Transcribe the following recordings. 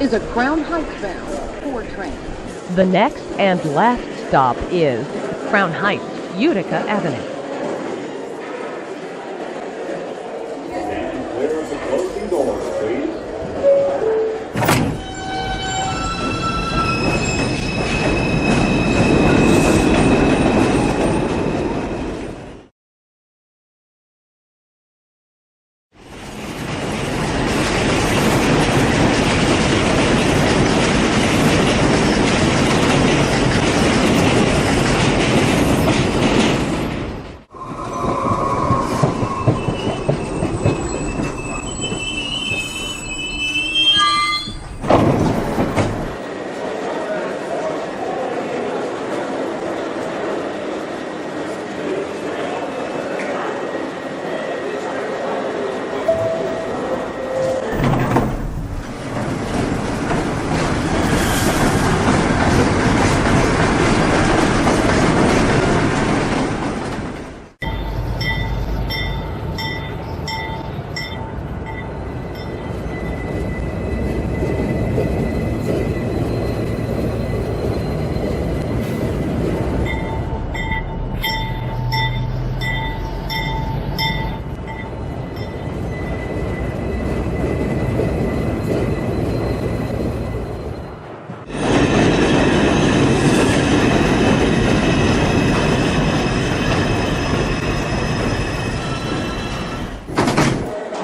is a Crown Heights bound 4 train. The next and last stop is Crown Heights, Utica Avenue. Stand clear of the closing doors, please.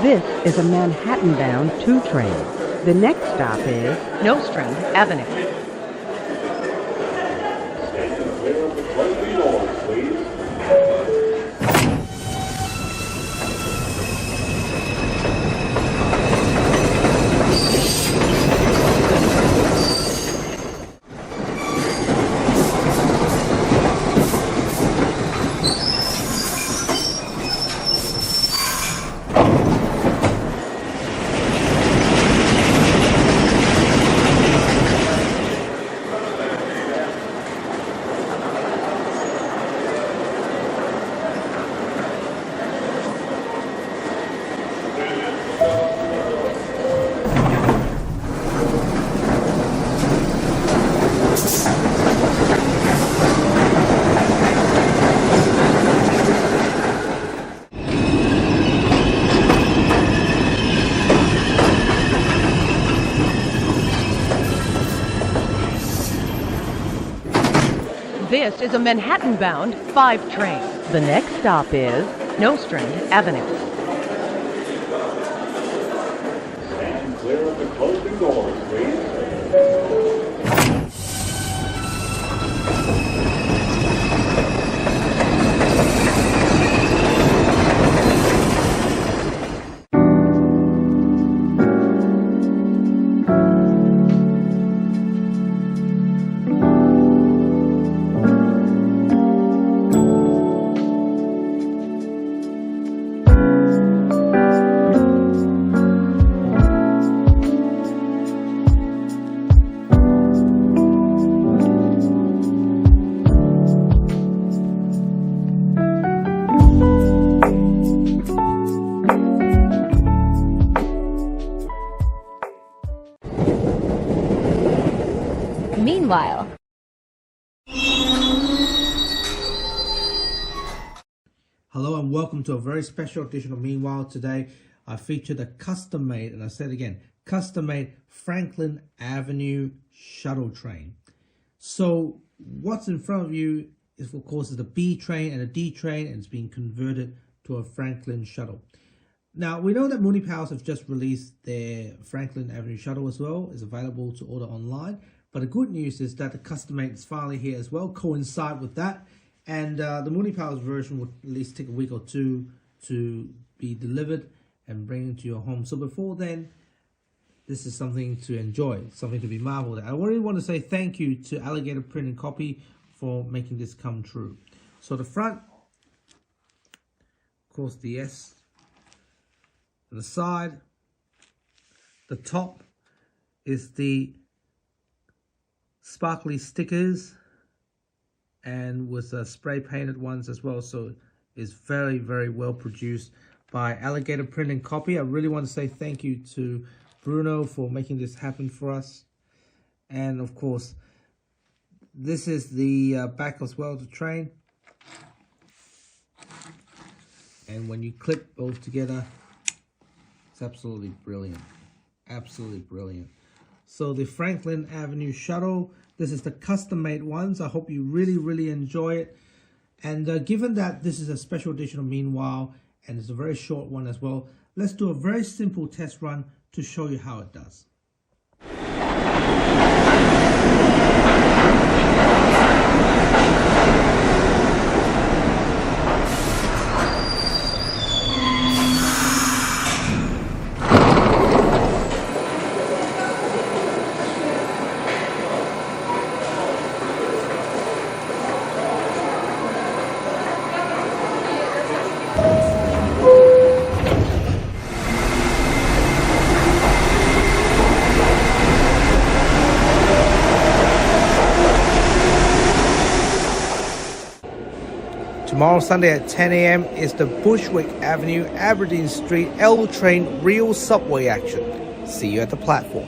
This is a Manhattan-bound 2 train. The next stop is Nostrand Avenue. Stand clear of the closing doors, please. This is a Manhattan-bound 5 train. The next stop is Nostrand Avenue. Stand clear of the closing doors, please. Meanwhile, hello and welcome to a very special edition of Meanwhile. Today I featured a custom-made, and I said again, custom-made Franklin Avenue shuttle train. So what's in front of you is, of course, the B train and a D train, and it's being converted to a Franklin shuttle. Now, we know that Munipals have just released their Franklin Avenue shuttle as well. It's available to order online. But the good news is that the custom-made is finally here as well, coincide with that. And the Munipals version will at least take a week or two to be delivered and bring into your home. So before then, this is something to enjoy, something to be marveled at. I really want to say thank you to Alligator Print and Copy for making this come true. So the front, of course, the S. And the side, the top is the sparkly stickers and with spray painted ones as well. So it's very, very well produced by Alligator Print and Copy. I really want to say thank you to Bruno for making this happen for us. And of course, this is the back as well of the train. And when you clip both together, it's absolutely brilliant. Absolutely brilliant. So the Franklin Avenue Shuttle, this is the custom-made ones. I hope you really enjoy it. And given that this is a special edition of Meanwhile, and it's a very short one as well, let's do a very simple test run to show you how it does. Tomorrow, Sunday at 10 a.m. is the Bushwick Avenue, Aberdeen Street L train real subway action. See you at the platform.